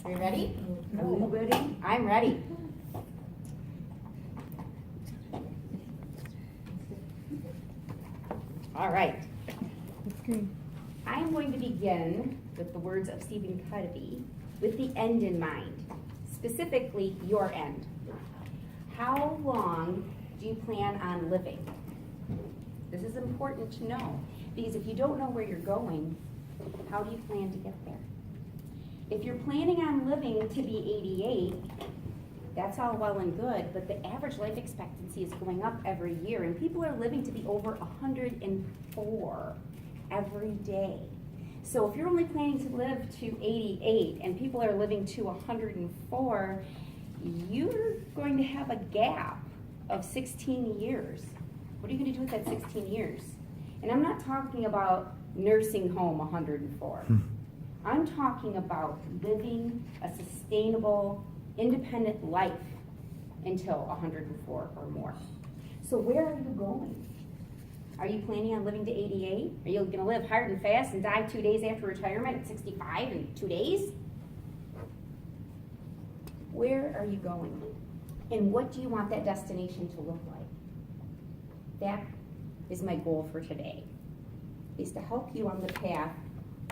Are you ready? Are you ready? I'm ready. All right. I'm going to begin with the words of Stephen Covey with the end in mind, specifically your end. How long do you plan on living? This is important to know because if you don't know where you're going, how do you plan to get there? If you're planning on living to be 88, that's all well and good, but the average life expectancy is going up every year, and people are living to be over 104 every day. So if you're only planning to live to 88 and people are living to 104, you're going to have a gap of 16 years. What are you going to do with that 16 years? And I'm not talking about nursing home 104. I'm talking about living a sustainable, independent life until 104 or more. So where are you going? Are you planning on living to 88? Are you going to live hard and fast and die 2 days after retirement at 65 in 2 days? Where are you going? And what do you want that destination to look like? That is my goal for today, is to help you on the path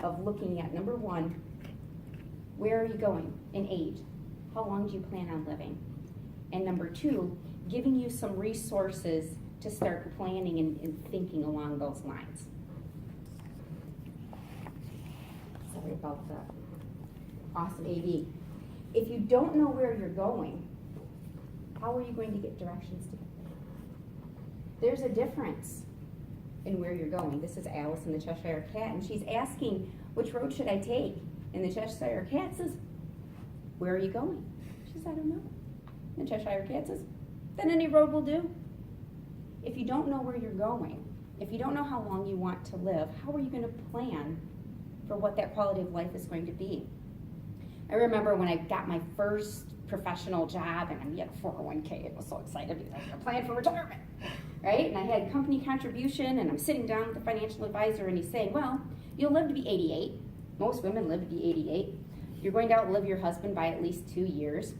of looking at, number one, where are you going in age? How long do you plan on living? And number two, giving you some resources to start planning and thinking along those lines. Sorry about the awesome AD. If you don't know where you're going, how are you going to get directions to get there? There's a difference in where you're going. This is Alice and the Cheshire Cat, and she's asking, which road should I take? And the Cheshire Cat says, where are you going? She says, I don't know. And the Cheshire Cat says, then any road will do. If you don't know where you're going, if you don't know how long you want to live, how are you going to plan for what that quality of life is going to be? I remember when I got my first professional job and I had a 401k, I was so excited because I was going to plan for retirement, right? And I had company contribution, and I'm sitting down with the financial advisor, and he's saying, well, you'll live to be 88. Most women live to be 88. You're going to outlive your husband by at least 2 years.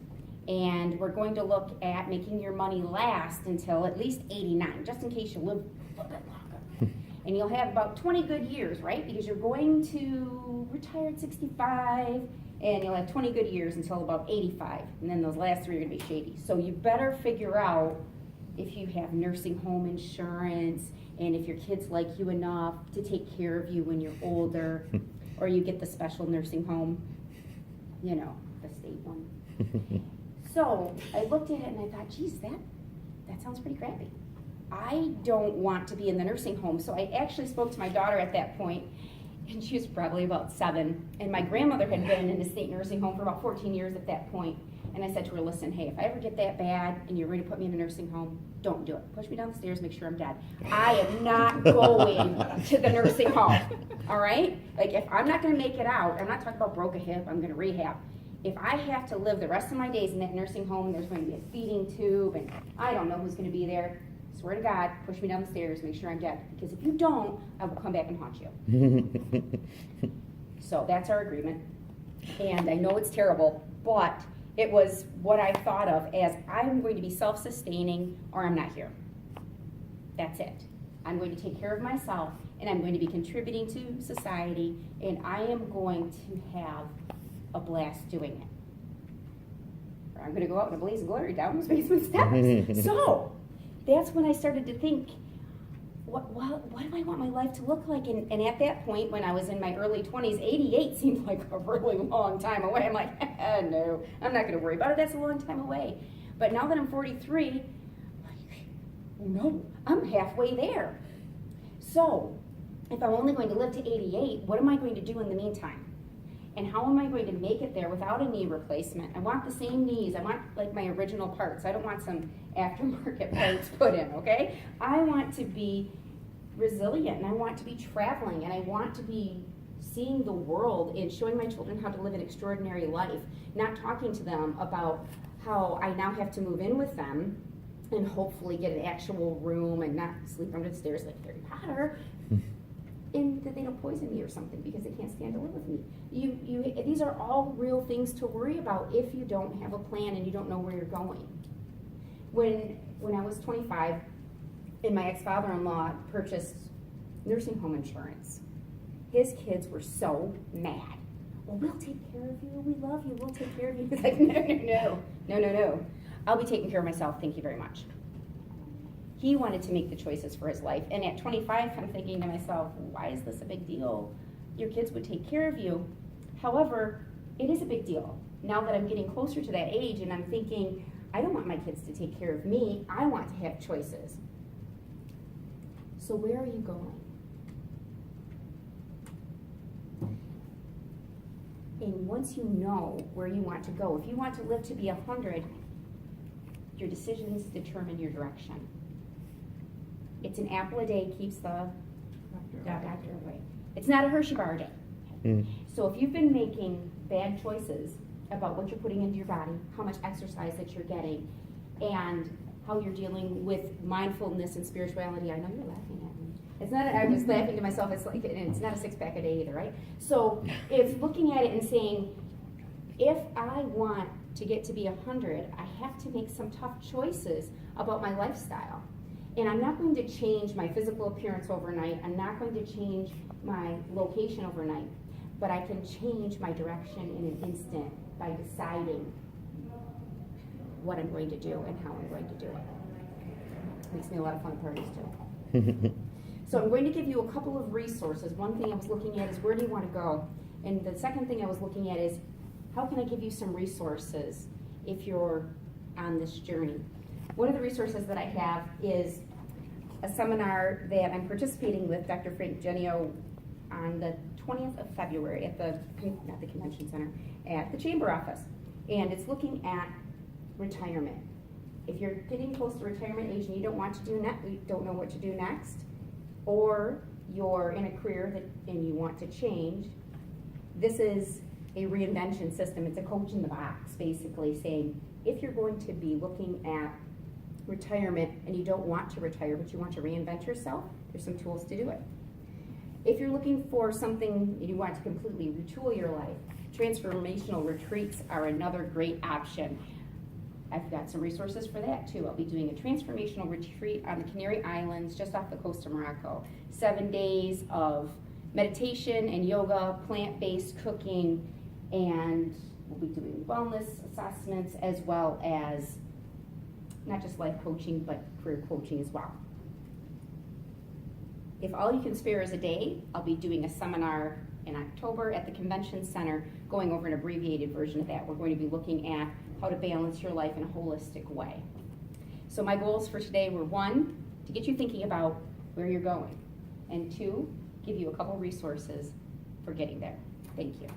And we're going to look at making your money last until at least 89, just in case you live a little bit longer. And you'll have about 20 good years, right? Because you're going to retire at 65, and you'll have 20 good years until about 85. And then those last 3 are going to be shady. So you better figure out if you have nursing home insurance, and if your kids like you enough to take care of you when you're older, or you get the special nursing home, you know, the state one. So I looked at it and I thought, geez, that sounds pretty crappy. I don't want to be in the nursing home. So I actually spoke to my daughter at that point, and she was probably about 7. And my grandmother had been in a state nursing home for about 14 years at that point. And I said to her, listen, hey, if I ever get that bad and you're going to put me in a nursing home, don't do it. Push me down the stairs, make sure I'm dead. I am not going to the nursing home, all right? Like, if I'm not going to make it out, I'm not talking about broke a hip, I'm going to rehab. If I have to live the rest of my days in that nursing home, there's going to be a feeding tube, and I don't know who's going to be there. Swear to God, push me down the stairs, make sure I'm dead. Because if you don't, I will come back and haunt you. So that's our agreement. And I know it's terrible, but it was what I thought of as I'm going to be self-sustaining or I'm not here. That's it. I'm going to take care of myself, and I'm going to be contributing to society, and I am going to have a blast doing it. Or I'm going to go out in a blaze of glory down those basement steps. So that's when I started to think, what do I want my life to look like? And at that point, when I was in my early 20s, 88 seemed like a really long time away. I'm like, no, I'm not going to worry about it. That's a long time away. But now that I'm 43, oh no, I'm halfway there. So if I'm only going to live to 88, what am I going to do in the meantime? And how am I going to make it there without a knee replacement? I want the same knees. I want like my original parts. I don't want some aftermarket parts put in, okay? I want to be resilient, and I want to be traveling, and I want to be seeing the world and showing my children how to live an extraordinary life, not talking to them about how I now have to move in with them and hopefully get an actual room and not sleep under the stairs like Harry Potter. and that they don't poison me or something because they can't stand to live with me. These are all real things to worry about if you don't have a plan and you don't know where you're going. When I was 25, and my ex-father-in-law purchased nursing home insurance, his kids were so mad. Well, we'll take care of you. We love you. We'll take care of you. He's like, no. I'll be taking care of myself. Thank you very much. He wanted to make the choices for his life. And at 25, I'm thinking to myself, why is this a big deal? Your kids would take care of you. However, it is a big deal. Now that I'm getting closer to that age and I'm thinking, I don't want my kids to take care of me. I want to have choices. So where are you going? And once you know where you want to go, if you want to live to be 100, your decisions determine your direction. It's an apple a day keeps the doctor away. It's not a Hershey bar a day. So if you've been making bad choices about what you're putting into your body, how much exercise that you're getting, and how you're dealing with mindfulness and spirituality, I know you're laughing at me. It's not, I was laughing to myself, it's like, and it's not a six-pack a day either, right? So if looking at it and saying, if I want to get to be 100, I have to make some tough choices about my lifestyle. And I'm not going to change my physical appearance overnight. I'm not going to change my location overnight. But I can change my direction in an instant by deciding what I'm going to do and how I'm going to do it. Makes me a lot of fun parties too. So I'm going to give you a couple of resources. One thing I was looking at is where do you want to go? And the second thing I was looking at is how can I give you some resources if you're on this journey? One of the resources that I have is a seminar that I'm participating with Dr. Frank Genio on the 20th of February at not the convention center, at the chamber office. And it's looking at retirement. If you're getting close to retirement age and you don't want to do don't know what to do next, or you're in a career and you want to change, this is a reinvention system. It's a coach in the box, basically saying, if you're going to be looking at retirement and you don't want to retire but you want to reinvent yourself, there's some tools to do it. If you're looking for something and you want to completely retool your life, transformational retreats are another great option. I've got some resources for that too. I'll be doing a transformational retreat on the Canary Islands just off the coast of Morocco. 7 days of meditation and yoga, plant-based cooking, and we'll be doing wellness assessments as well as not just life coaching, but career coaching as well. If all you can spare is a day, I'll be doing a seminar in October at the Convention Center, going over an abbreviated version of that. We're going to be looking at how to balance your life in a holistic way. So my goals for today were 1, to get you thinking about where you're going, and 2, give you a couple resources for getting there. Thank you.